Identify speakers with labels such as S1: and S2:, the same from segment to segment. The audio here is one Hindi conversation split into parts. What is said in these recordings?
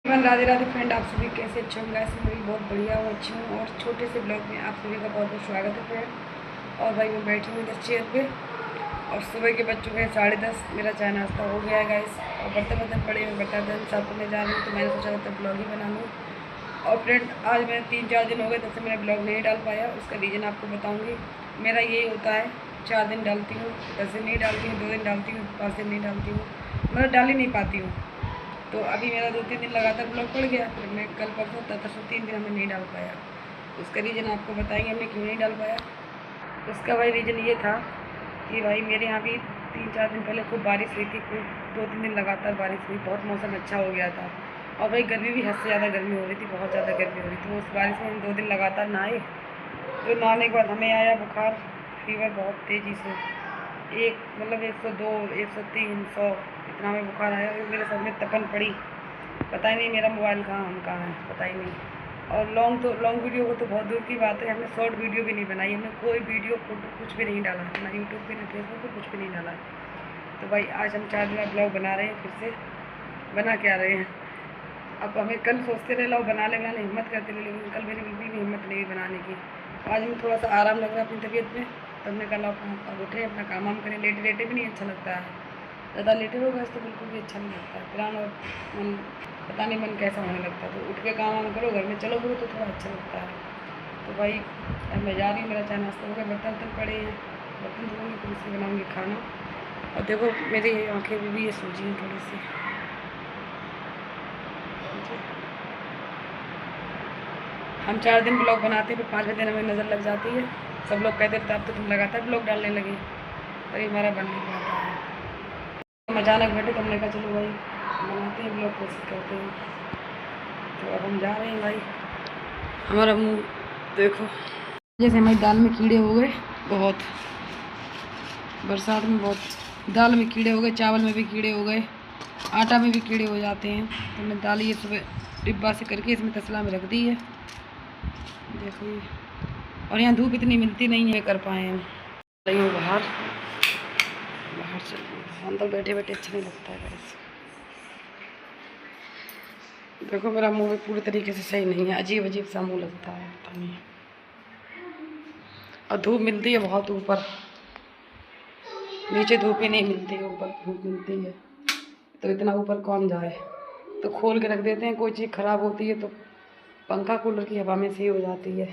S1: राधे राधे फ्रेंड, आप सभी कैसे अच्छे होंगे। ऐसे मैं भी बहुत बढ़िया हूँ, अच्छी हूँ। और छोटे से ब्लॉग में आप सभी का बहुत बहुत स्वागत है फ्रेंड। और भाई मैं बैठी हूँ इधर चेयर पे और सुबह के बज चुके हैं 10:30। मेरा चाय नाश्ता हो गया है गाइस और बर्तन पड़े हुए बर्तन साफ करने जा रही हूँ, तो मैंने सोचा तब ब्लॉग ही बना लूँ। और फ्रेंड आज मैं 3-4 दिन हो गए तब से मेरा ब्लॉग नहीं डाल पाया। उसका रीज़न आपको बताऊँगी। मेरा यही होता है, 4 दिन डालती हूँ, 10 दिन नहीं डालती हूँ, 2 दिन डालती हूँ, 5 दिन नहीं डालती हूँ, मतलब डाल ही नहीं पाती हूँ। तो अभी मेरा 2-3 दिन लगातार ब्लॉक पड़ गया, फिर मैं कल परसों तरसों 3 दिन हमें नहीं डाल पाया। उसका रीज़न आपको बताएंगे हमने क्यों नहीं डाल पाया। उसका भाई रीज़न ये था कि भाई मेरे यहाँ भी 3-4 दिन पहले खूब बारिश हुई थी, खूब 2-3 दिन लगातार बारिश हुई, बहुत मौसम अच्छा हो गया था। और भाई गर्मी भी हद से ज़्यादा गर्मी हो रही थी, बहुत ज़्यादा गर्मी हो रही थी। तो उस बारिश में हम 2 दिन लगातार नहाए। तो नहाने के बाद हमें आया बुखार, फीवर बहुत तेज़ी से, एक मतलब 102, 103, 100 इतना में बुखार आया। मेरे सर में तपन पड़ी, पता ही नहीं मेरा मोबाइल कहाँ हम कहाँ है, पता ही नहीं। और लॉन्ग वीडियो को तो बहुत दूर की बात है, हमने शॉर्ट वीडियो भी नहीं बनाई, हमने कोई वीडियो फोटो कुछ भी नहीं डाला, ना यूट्यूब पे ना फेसबुक पे कुछ भी नहीं डाला। तो भाई आज हम 4 दिन ब्लॉग बना रहे हैं, फिर से बना के आ रहे हैं। अब हमें कल सोचते रहे लो बना लेना, हिम्मत करते रहे, लेकिन कल मेरी बिल्कुल भी हिम्मत नहीं बनाने की। आज हमें थोड़ा सा आराम लग रहा है अपनी तबीयत में, तो हमने कल अब उठे अपना काम वाम करें। लेटे लेटे भी नहीं अच्छा लगता है, ज़्यादा लेटे हो गए तो बिल्कुल भी अच्छा नहीं लगता है। प्राण और मन पता नहीं मन कैसा होने लगता है। तो उठ के काम वाम करो, घर में चलो करो तो थोड़ा अच्छा लगता है। तो भाई अब मैं जा रही हूँ, मेरा चाय नाश्ता हो गया, बर्तन वर्तन पड़े हैं, बर्तन धोऊँगी फिर उससे बनाऊँगी खाना। और देखो मेरी आँखें भी ये सूजी हैं थोड़ी सी। हम 4 दिन ब्लॉग बनाते हैं, फिर 5वें दिन हमें नज़र लग जाती है। सब लोग कहते थे अब तो तुम लगातार ब्लॉग डालने लगे, तभी हमारा बन नहीं पाता है। हम अचानक बैठे तो हमने कहा चलो भाई बनाते हैं ब्लॉग, कोशिश करते हैं। तो अब हम जा रहे हैं भाई। हमारा मुँह देखो, जैसे हमारी दाल में कीड़े हो गए बहुत, बरसात में बहुत दाल में कीड़े हो गए, चावल में भी कीड़े हो गए, आटा में भी कीड़े हो जाते हैं। तो हमने दाल ये सुबह डिब्बा से करके इसमें तसला में रख दी है, देखो ये। और यहाँ धूप इतनी मिलती नहीं है, कर पाए हम। नहीं हूँ बाहर चल, अंदर बैठे बैठे अच्छा नहीं लगता है वैसे। देखो मेरा मुंह भी पूरी तरीके से सही नहीं है, अजीब अजीब सा मुंह लगता है, पता नहीं। और धूप मिलती है बहुत ऊपर, नीचे धूप ही नहीं मिलती है, ऊपर धूप मिलती है। तो इतना ऊपर कौन जाए, तो खोल के रख देते हैं। कोई चीज़ ख़राब होती है तो पंखा कूलर की हवा में सही हो जाती है।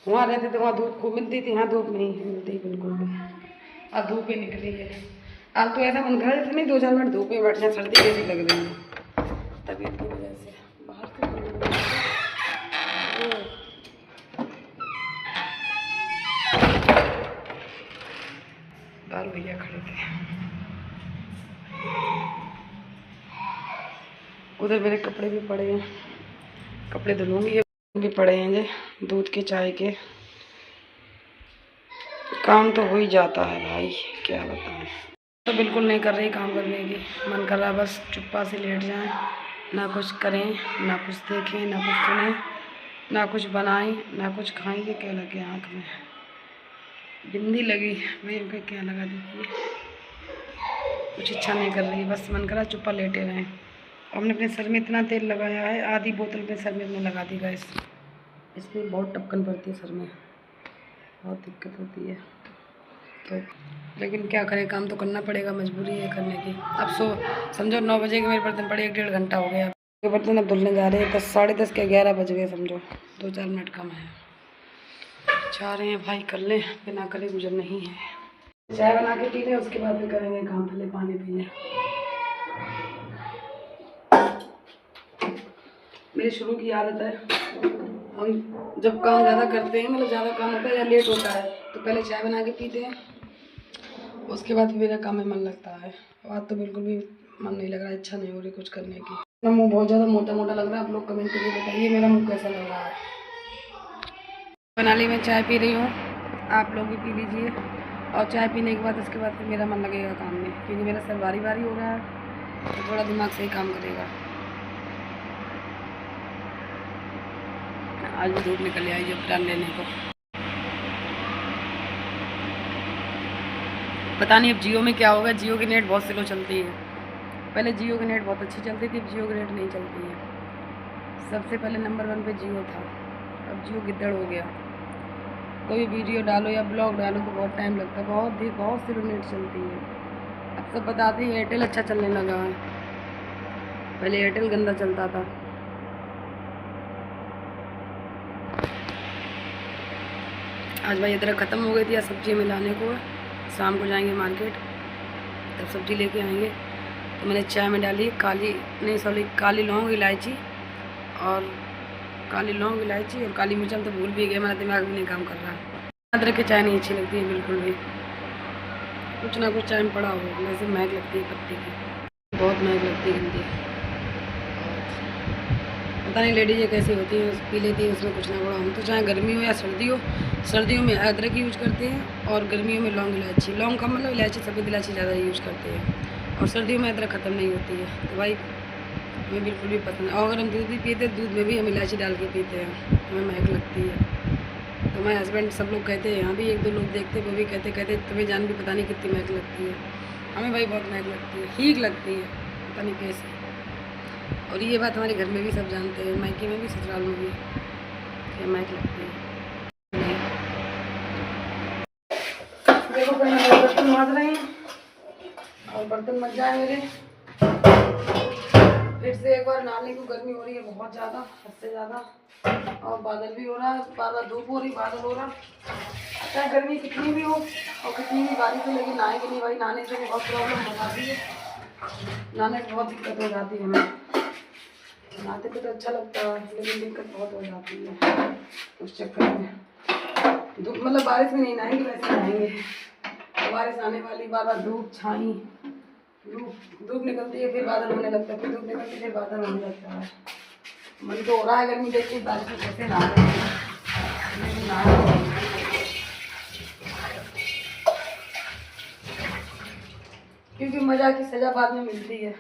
S1: वहाँ रहते थे वहाँ धूप खूब मिलती थी, यहाँ धूप नहीं मिलती बिल्कुल भी। अब धूप ही निकली है। आज तो ऐसा मन कर रहा है नहीं 2-4 मिनट धूप में बैठ जाए, सर्दी कैसी लग रही है तबीयत की वजह से। बाहर से बाल भैया खड़े थे उधर, मेरे कपड़े भी पड़े हैं, कपड़े धुलूँगी। ये भी पड़े हैं जे दूध के चाय के, काम तो हो ही जाता है भाई, क्या बताएं। तो बिल्कुल नहीं कर रही काम करने की, मन कर रहा बस चुप्पा से लेट जाएं, ना कुछ करें, ना कुछ देखें, ना कुछ सुनें, ना कुछ बनाएं, ना कुछ खाएंगे। क्या लगे आँख में बिंदी लगी भाई, उनका क्या लगा देखिए, कुछ इच्छा नहीं कर रही, बस मन करा चुप्पा लेटे रहें। हमने अपने सर में इतना तेल लगाया है, आधी बोतल अपने सर में हमने लगा दी गैस, इसमें बहुत टपकन पड़ती है सर में, बहुत दिक्कत होती है। तो लेकिन क्या करें, काम तो करना पड़ेगा, मजबूरी है करने की। अब समझो 9 बजे के मेरे बर्तन पड़े, 1-1.5 घंटा हो गया। बर्तन अब धुलने जा रहे हैं, 10 साढ़े 10 के 11 बज गए, समझो 2-4 मिनट कम है। चाह रहे हैं भाई कर लें, बिना करे गुजर नहीं है। चाय बना के पी लें, उसके बाद भी करेंगे काम, पहले पानी पी लें। मेरी शुरू की आदत है, हम जब काम ज़्यादा करते हैं, मतलब ज़्यादा काम होता है या लेट होता है, तो पहले चाय बना के पीते हैं, उसके बाद मेरा काम में मन लगता है। आज तो बिल्कुल भी मन नहीं लग रहा, इच्छा नहीं हो रही कुछ करने की। मेरा मुँह बहुत ज़्यादा मोटा मोटा लग रहा है, आप लोग कमेंट करके बताइए मेरा मुँह कैसा लग रहा है। बना ली, मैं चाय पी रही हूँ, आप लोग भी पी लीजिए। और चाय पीने के बाद उसके बाद फिर मेरा मन लगेगा काम में, क्योंकि मेरा सर भारी भारी हो रहा है, तो थोड़ा दिमाग से ही काम करेगा। आज भी धूप निकल आई जब प्राण लेने को। पता नहीं अब जियो में क्या होगा, जियो की नेट बहुत स्लो चलती है, पहले जियो की नेट बहुत अच्छी चलती थी, अब जियो की नेट नहीं चलती है। सबसे पहले नंबर 1 पे जियो था, अब जियो गिद्दड़ हो गया। कोई वीडियो डालो या ब्लॉग डालो तो बहुत टाइम लगता है, बहुत सी नेट चलती है। अब सब बताते हैं एयरटेल अच्छा चलने लगा है, पहले एयरटेल गंदा चलता था। आज भाई अदरक ख़त्म हो गई थी, आज सब्जी में लाने को है, शाम को जाएंगे मार्केट तब सब्जी लेके आएंगे। तो मैंने चाय में डाली काली लौंग इलायची और काली मिर्च। तो भूल भी गया, मेरा दिमाग भी नहीं काम कर रहा। अदरक की चाय नहीं अच्छी लगती है बिल्कुल भी, कुछ ना कुछ चाय में पड़ा हो वैसे महक लगती है पत्ती की, बहुत महक लगती है गंदी। पता नहीं लेडीज़ें कैसी होती हैं, पी लेती है उसमें कुछ ना पड़ा। हम तो चाहे गर्मी हो या सर्दियों में अदरक यूज करते हैं और गर्मियों में लौंग इलायची, लौंग कम मतलब इलायची सफ़ेद इलायची ज़्यादा यूज करते हैं। और सर्दियों में अदरक ख़त्म नहीं होती है, तो भाई हमें बिल्कुल भी पसंद है। और अगर हम दूध भी पीते हैं, दूध में भी हम इलायची डाल के पीते हैं, हमें महक लगती है। तो मेरे हस्बैंड सब लोग कहते हैं, यहाँ भी 1-2 लोग देखते, वो भी कहते तुम्हें जान भी पता नहीं कितनी महक लगती है। हमें भाई बहुत महक लगती है, ठीक लगती है, पता नहीं कैसे। और ये बात हमारे घर में भी सब जानते हैं, मायके में भी ससुराल में भी, क्या महक लगती है। देखो फिर मैं बर्तन माज रहे हैं और बर्तन मज जाए मेरे। फिर से एक बार नहाने को, गर्मी हो रही है बहुत ज़्यादा, हद से ज़्यादा, और बादल भी हो रहा है, बार धूप हो रही, बादल हो रहा। चाहे गर्मी कितनी भी हो और कितनी भी बारिश हो, लेकिन नहाएंगे नहीं भाई, नहाने से बहुत प्रॉब्लम हो जाती है, नहाने से बहुत दिक्कत हो जाती है हमें। नहाते को तो अच्छा लगता है लेकिन दिक्कत बहुत हो जाती है उस चक्कर में। धूप मतलब बारिश में नहीं नहाएंगे, वैसे नहाएंगे। बारिश आने वाली, बार धूप छाई, धूप निकलती है फिर बादल होने लगता है, फिर धूप निकलती है फिर बादल होने लगता है। मन तो हो रहा है गर्मी देख के बारिश में कैसे नहा रहे हैं, क्योंकि मज़ा की सज़ा बाद में मिलती है।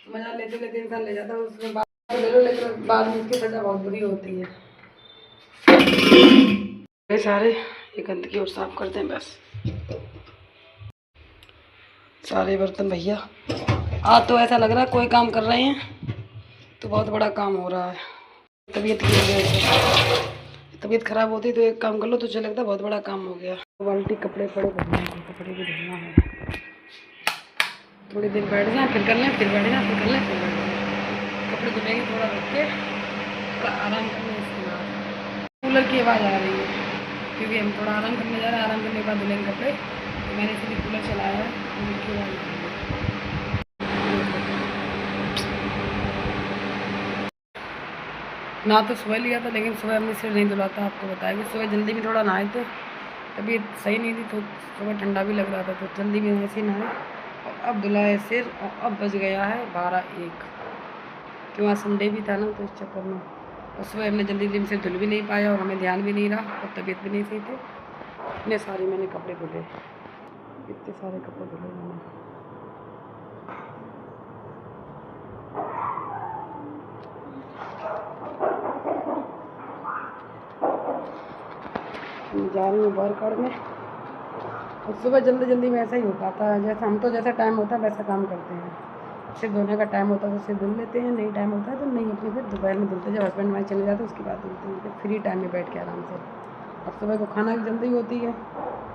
S1: मज़ा लेते लेते इंसान ले जाता है, उसमें बाद तो ले लो, लेकिन बाद में उसकी सज़ा बहुत बुरी होती है। ये सारे ये गंदगी और साफ करते हैं बस, सारे बर्तन भैया। आज तो ऐसा लग रहा है कोई काम कर रहे हैं तो बहुत बड़ा काम हो रहा है। तबीयत की वजह से, तबीयत खराब होती तो एक काम कर लो तो चल लगता बहुत बड़ा काम हो गया। बाल्टी कपड़े पड़े धोने हैं, कपड़े भी धोना है। थोड़ी देर बैठ जाए फिर कर लें, फिर बैठ जाए फिर कर लें, फिर बैठ जाए। कपड़े धुलेंगे थोड़ा रुक के, थोड़ा आराम करने इसके बाद। कूलर की आवाज़ आ रही है क्योंकि हम थोड़ा आराम करने जा रहे हैं, आराम करने के बाद धुलेंगे कपड़े। तो मैंने इसलिए कूलर चलाया है, कूलर की आवाज़ आ रही है। ना तो सुबह लिया था, लेकिन सुबह हमने सिर नहीं धुला था, आपको बताया कि सुबह जल्दी में थोड़ा नहाए थे, तबीयत सही नहीं थी तो सुबह ठंडा भी लग रहा था तो जल्दी में ऐसे ही नहाए और अब धुला है सिर। और अब बज गया है 12-1, क्यों आज संडे भी था ना, तो इस चक्कर में। और सुबह हमने जल्दी से धुल भी नहीं पाया और हमें ध्यान भी नहीं रहा और तबीयत भी नहीं सही थी। इतने सारे मैंने कपड़े धुले, इतने सारे कपड़े धुले मैंने। जा रही हूँ बाहर काटने, और सुबह जल्दी में ऐसा ही हो पाता है, जैसा हम तो जैसा टाइम होता है वैसा काम करते हैं। सिर धोने का टाइम होता है तो सिर धुल लेते हैं, नहीं टाइम होता है तो नहीं, अपने फिर दोपहर में धुलते हैं। जब हस्बैंड वहाँ चले जाते हैं उसके बाद धुलते हैं, फिर फ्री टाइम में बैठ के आराम से। और सुबह को खाना भी जल्दी होती है,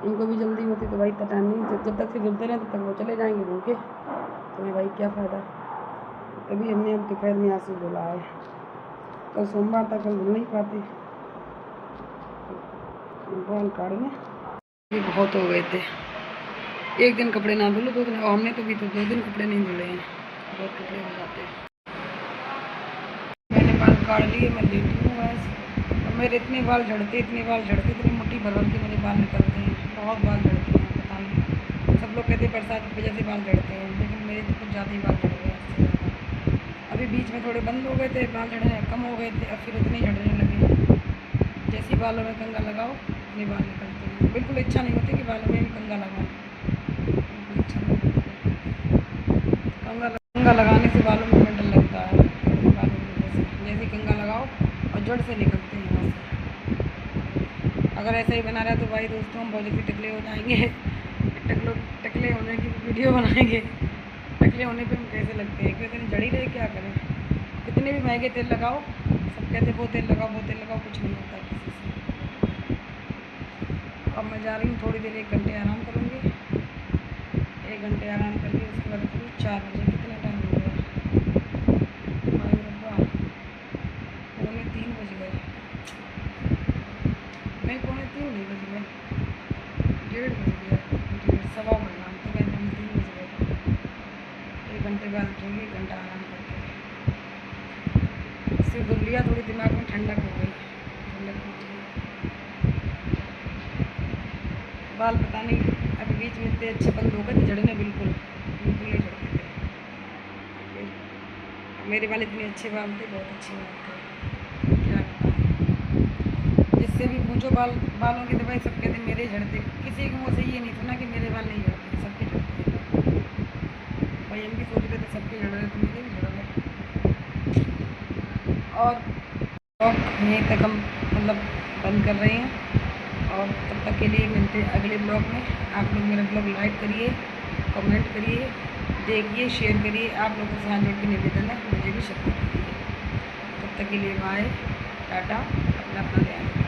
S1: इनको भी जल्दी होती है, तो भाई इतना टाइम नहीं, जब तक फिर धुलते रहें तब तक वो चले जाएंगे भूखे, तो मैं भाई क्या फ़ायदा। तभी हमने अब दोपहर में यहाँ से धुला है, कल सोमवार था, कल धुल नहीं पाते। बाल काटने भी बहुत हो गए थे, एक दिन कपड़े ना धुलो 2 दिन, और हमने तो भी तो 2 दिन कपड़े नहीं धुले हैं, बहुत कपड़े हो जाते हैं। मैंने बाल काट लिए, मैं लेटी हूँ बस। और मेरे इतने बाल झड़ते, इतनी मोटी भर के मेरे बाल निकलते हैं, बहुत बाल झड़ते हैं, पता नहीं। सब लोग कहते हैं बरसात की वजह से बाल झड़ते हैं, लेकिन मेरे तो कुछ ज़्यादा ही बाल झड़ गए इससे ज़्यादा। अभी बीच में थोड़े बंद हो गए थे बाल झड़ने, कम हो गए थे, अब फिर उतने झड़ने लगे। जैसी बालों में कंघा लगाओ अपने बाल निकलते हैं। बिल्कुल इच्छा नहीं होती कि बालों में भी कंघा लगाओ, बिल्कुल इच्छा नहीं होती। कंघा लगाने से बालों में डर लगता है, बालों में जैसे कंघा लगाओ और जड़ से निकलते हैं यहाँ से। अगर ऐसा ही बना रहा तो भाई दोस्तों हम बहुत जल्दी टकले हो जाएंगे। टकले होने की वीडियो बनाएंगे, टकले होने पे हम कैसे लगते हैं, क्यों इतनी जड़ी रहे, क्या करें। कितने भी महंगे तेल लगाओ, सब कहते हैं वो तेल लगाओ वो तेल लगाओ, कुछ नहीं होता किसी से। अब मैं जा रही हूँ थोड़ी देर, 1 घंटे आराम करूँगी। 1 घंटे आराम करके उसके बाद करूँ 4 बजे। कितना टाइम हो गया भाई रब्बा, 2:45 बज गए। नहीं 2:45 नहीं बज गए, 1:30 बज गया, 1:30 सवा बजना, हम तो कहीं 2:45 बज गए। 1 घंटे बाद उठेंगे, 1 घंटा आराम करके। सिर धुल लिया, थोड़ी दिमाग में ठंडक हो गई, ठंडक हो गई। बाल पता नहीं अभी बीच में इतने अच्छे बंद हो गए थे झड़ने, बिल्कुल बिल्कुल नहीं झड़ते थे। मेरे बाल इतने अच्छे बाल थे, बहुत अच्छे बाल थे, क्या बताऊँ। जिससे भी पूछो बालों की दवाई, सब कहते मेरे झड़ते। किसी के मुँह से ये नहीं सुना कि मेरे बाल नहीं झड़ते, सबके झड़ते हैं। भाई हम भी सोच रहे थे सबके झड़ रहे, तो मेरे भी झड़ रहे। और यहीं तक हम मतलब बंद कर रहे हैं, और तब तक के लिए मिलते हैं अगले ब्लॉग में। आप लोग मेरा ब्लॉग लाइक करिए, कमेंट करिए, देखिए, शेयर करिए। आप लोगों से हाथ जोड़ के निवेदन है, मुझे भी सपोर्ट करिए। तब तक के लिए बाय, टाटा, अपना ध्यान रखिए।